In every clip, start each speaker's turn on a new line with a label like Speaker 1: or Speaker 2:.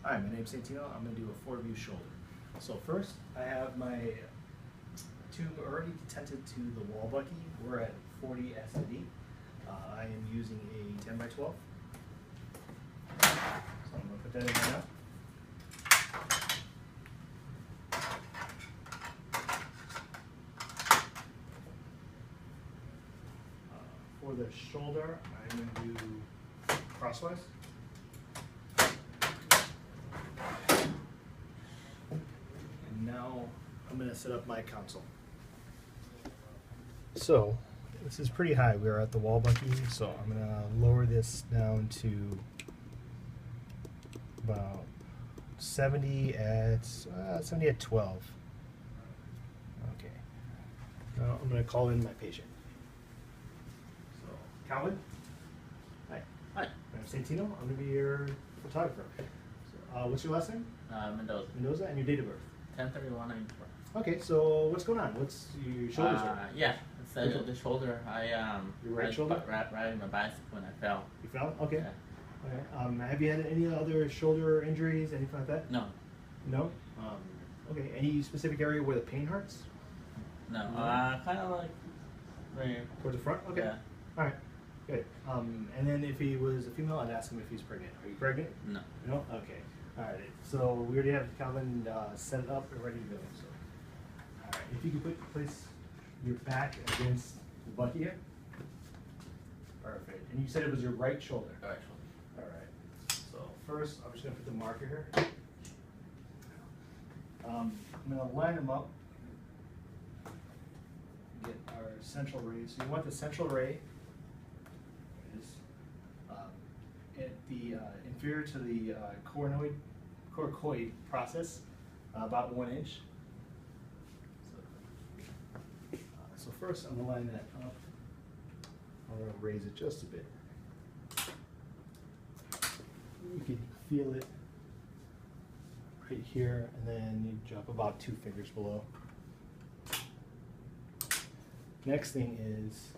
Speaker 1: Hi, my name's Santino. I'm going to do a forward view shoulder. So first, I have my tube already tented to the wall bucky. We're at 40 SID. I am using a 10 by 12. So I'm going to put that in there now. For the shoulder, I'm going to do crosswise. And now I'm going to set up my console. So this is pretty high. We are at the wall bucky, so I'm going to lower this down to about 70 at 12. Okay. Now I'm going to call in my patient. So Calvin. Hi.
Speaker 2: Hi.
Speaker 1: I'm Santino. I'm going to be your photographer. So, what's your last name?
Speaker 2: Mendoza.
Speaker 1: Mendoza, and your date of birth?
Speaker 2: 10/31/94.
Speaker 1: Okay, so what's going on? What's your shoulders?
Speaker 2: Yeah, it's the shoulder.
Speaker 1: Your right shoulder?
Speaker 2: Riding my bicycle when I fell.
Speaker 1: You fell? Okay.
Speaker 2: Yeah.
Speaker 1: Okay. Have you had any other shoulder injuries, anything like that?
Speaker 2: No.
Speaker 1: No? Okay. Any specific area where the pain hurts?
Speaker 2: No. Kind of like right here.
Speaker 1: Towards the front? Okay.
Speaker 2: Yeah.
Speaker 1: All right. Good. And then if he was a female, I'd ask him if he's pregnant. Are you pregnant?
Speaker 2: No.
Speaker 1: No? Okay. All right. So we already have Calvin set it up and ready to go. So, all right. If you could place your back against the bucky here. Perfect. And you said it was your right shoulder.
Speaker 2: Right shoulder.
Speaker 1: All right. So first, I'm just gonna put the marker here. I'm gonna line them up. Get our central ray. So you want the central ray is at the inferior to the coracoid process, about 1 inch. So first, I'm gonna line that up. I'm gonna raise it just a bit. You can feel it right here, and then you drop about 2 fingers below. Next thing is,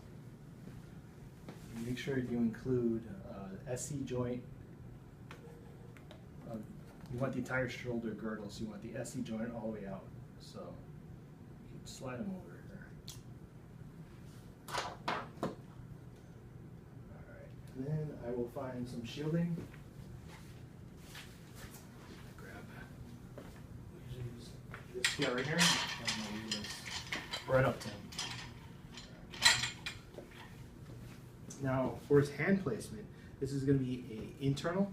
Speaker 1: make sure you include SC joint. You want the entire shoulder girdle, so you want the SC joint all the way out. So you can slide them over here. Alright, and then I will find some shielding. We use this guy right here, and we'll use this right up to him. Now, for his hand placement, this is going to be internal.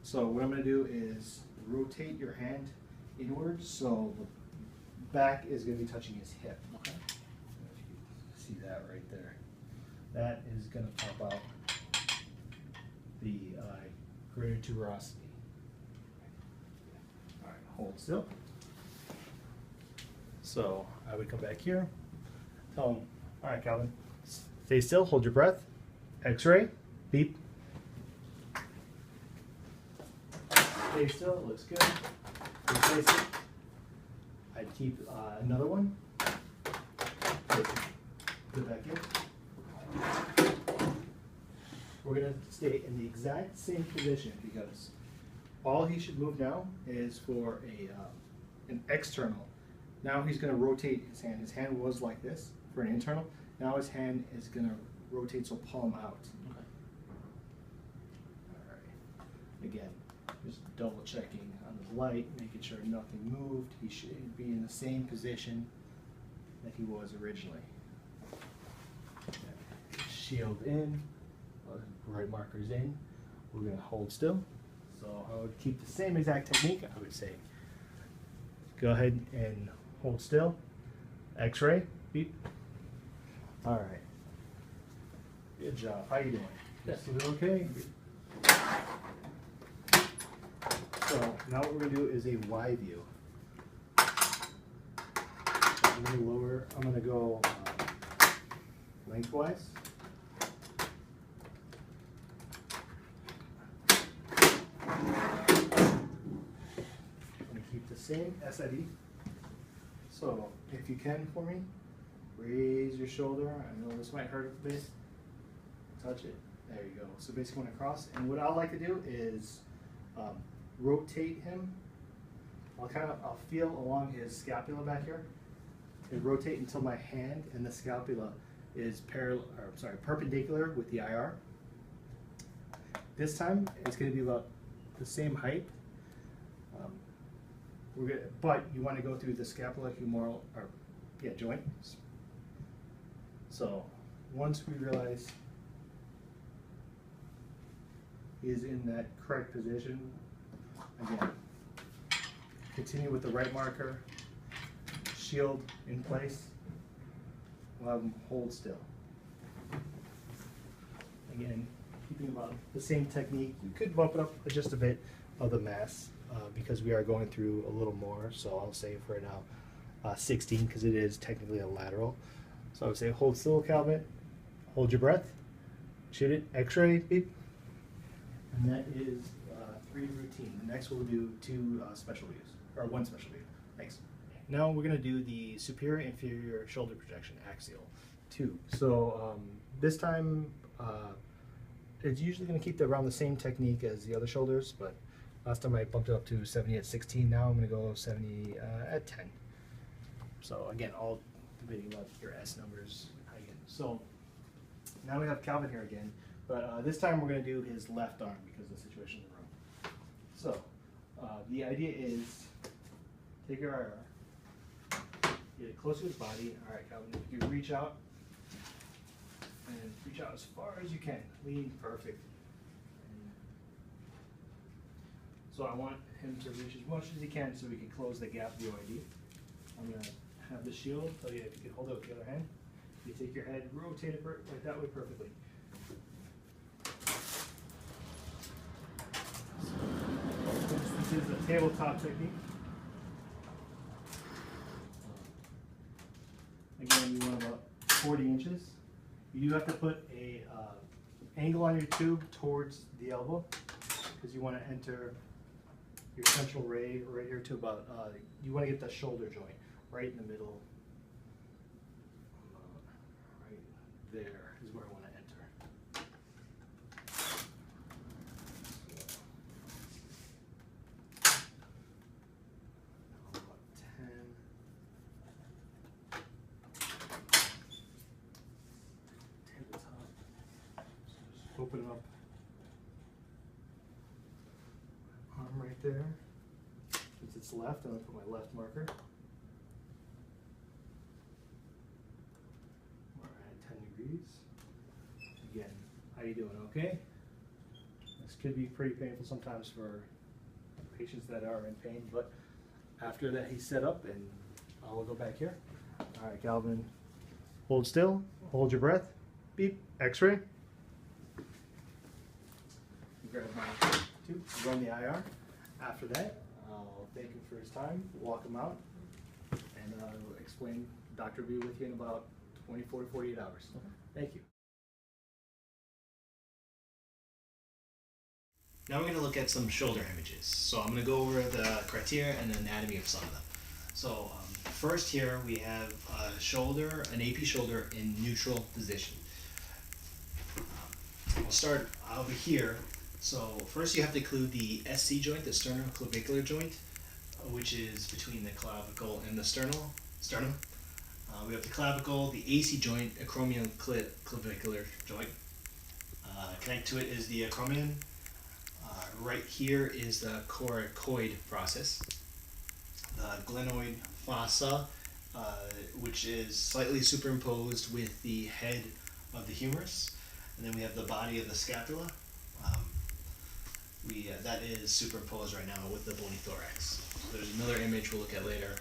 Speaker 1: So what I'm going to do is rotate your hand inwards, so the back is going to be touching his hip. Okay. If you see that right there, that is going to pop out the greater tuberosity. All right, hold still. So I would come back here, tell him, all right, Calvin, stay still, hold your breath. X-ray, beep. Stay still, it looks good. Replace it. I'd keep another one. Put it back in. We're going to stay in the exact same position because all he should move now is for an external. Now he's going to rotate his hand. His hand was like this for an internal. Now his hand is going to rotate, so palm out. Okay. All right. Again, just double checking on the light, making sure nothing moved. He should be in the same position that he was originally. Okay. Shield in, right markers in. We're going to hold still. So I would keep the same exact technique. I would say, go ahead and hold still. X-ray, beep. All right. Good job. How you doing?
Speaker 2: Yes.
Speaker 1: You doing okay? So now what we're going to do is a Y view. So I'm going to lower. I'm going to go lengthwise. I'm going to keep the same SID. So if you can for me, raise your shoulder. I know this might hurt a bit. Touch it. There you go. So basically went across, and what I like to do is rotate him. I'll feel along his scapula back here, and rotate until my hand and the scapula is perpendicular with the IR. This time it's going to be about the same height. But you want to go through the scapula-humeral joint. So once we realize he is in that correct position, again, continue with the right marker, shield in place. We'll have him hold still. Again, keeping about the same technique. You could bump it up just a bit of the mass because we are going through a little more. So I'll say for now 16 because it is technically a lateral. So I would say hold still, Calvin. Hold your breath. Shoot it. X-ray. Beep. And that is 3 routine. Next we'll do 2 special views, or 1 special view. Thanks. Now we're going to do the superior inferior shoulder projection axial 2. So this time it's usually going to keep around the same technique as the other shoulders, but last time I bumped it up to 70 at 16. Now I'm going to go 70 at 10. So again, all debating about your S numbers again. So now we have Calvin here again, but this time we're going to do his left arm because of the situation in the room. So the idea is take your IR, get it close to his body. All right, Calvin, if you reach out and reach out as far as you can, lean perfect. So I want him to reach as much as he can so we can close the gap of the OID. I'm going to have the shield, tell you if you can hold it with the other hand. You take your head, rotate it like that way perfectly. This is a tabletop technique. Again, you want about 40 inches. You do have to put a angle on your tube towards the elbow because you want to enter your central ray right here to about, you want to get the shoulder joint right in the middle. Right there is where I want to enter. So, about 10. Tabletop. So just open up. Arm right there. Since it's left, I'm going to put my left marker. We're at 10 degrees. Again, how you doing? Okay? This could be pretty painful sometimes for patients that are in pain, but after that he's set up and I'll go back here. All right, Calvin, hold still, hold your breath, beep, X-ray. Grab my tube, run the IR. After that, I'll thank him for his time, walk him out, and I'll explain. Doctor will be with you in about 24 to 48 hours. Okay. Thank you.
Speaker 3: Now we're going to look at some shoulder images. So I'm going to go over the criteria and the anatomy of some of them. So first here we have a shoulder, an AP shoulder in neutral position. I'll start over here. So first you have to include the SC joint, the sternoclavicular joint, which is between the clavicle and the sternum. We have the clavicle, the AC joint, acromioclavicular joint. Connect to it is the acromion. Right here is the coracoid process. The glenoid fossa, which is slightly superimposed with the head of the humerus. And then we have the body of the scapula. That is superimposed right now with the bony thorax. So there's another image we'll look at later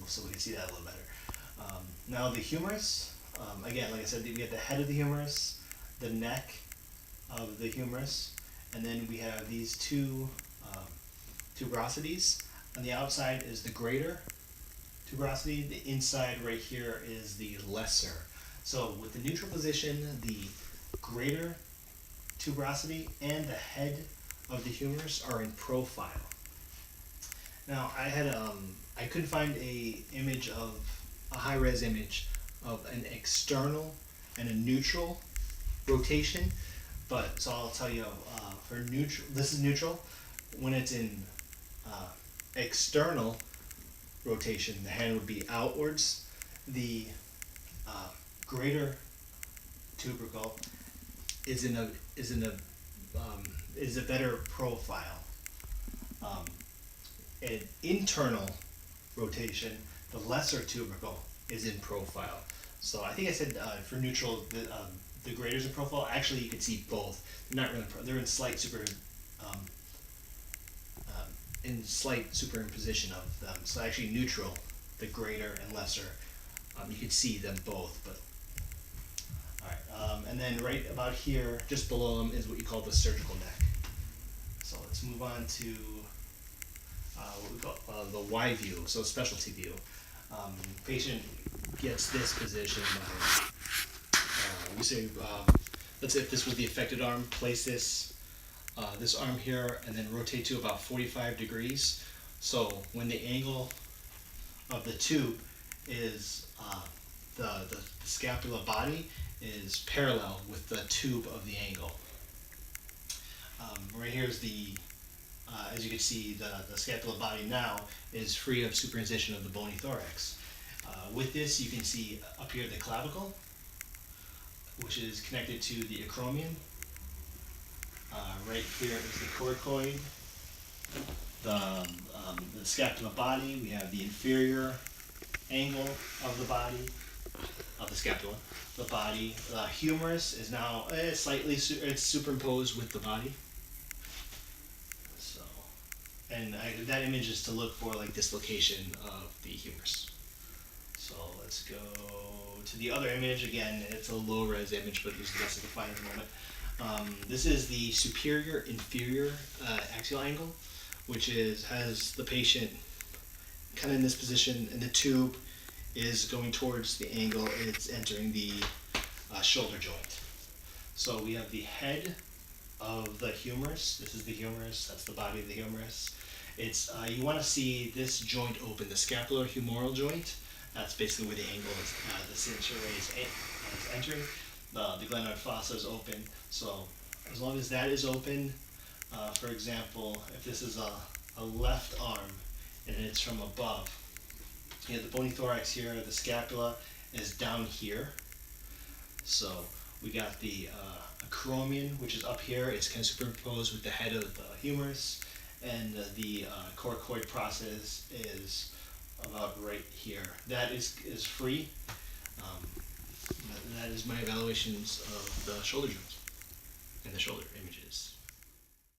Speaker 3: so we can see that a little better. Now the humerus, again, like I said, we have the head of the humerus, the neck of the humerus, and then we have these two tuberosities. On the outside is the greater tuberosity, the inside right here is the lesser. So with the neutral position, the greater tuberosity and the head of the humerus are in profile. Now I couldn't find a high-res image of an external and a neutral rotation, But so I'll tell you for neutral. This is neutral. When it's in external rotation, the hand would be outwards. The greater tubercle is a better profile. In internal rotation, the lesser tubercle is in profile. So I think I said for neutral, the greater's in profile. Actually, you can see both. They're not really. They're in slight superimposition of them. So actually, neutral, the greater and lesser, you can see them both. But all right, and then right about here, just below them, is what you call the surgical neck. So let's move on to what we call the Y view, so specialty view. Patient gets this position by, we say, let's say if this was the affected arm, place this arm here and then rotate to about 45 degrees. So when the angle of the tube is, the scapula body is parallel with the tube of the angle. Right here is as you can see, the scapular body now is free of superimposition of the bony thorax. With this, you can see up here the clavicle, which is connected to the acromion. Right here is the coracoid. The scapular body, we have the inferior angle of the body, of the scapula. The body, the humerus is now slightly superimposed with the body. So, and that image is to look for like dislocation of the humerus. So let's go to the other image. Again, it's a low res image, but use the best I can find at the moment. This is the superior inferior axial angle, which has the patient kind of in this position, and the tube is going towards the angle it's entering the shoulder joint. So we have the head of the humerus. This is the humerus. That's the body of the humerus. It's you want to see this joint open, the scapular-humeral joint. That's basically where the angle is. The censure is entering. The glenoid fossa is open. So as long as that is open, for example, if this is a left arm and it's from above, you have the bony thorax here, the scapula is down here. So we got the acromion, which is up here. It's kind of superimposed with the head of the humerus, and the coracoid process is about right here. That is free. That is my evaluations of the shoulder joints and the shoulder images.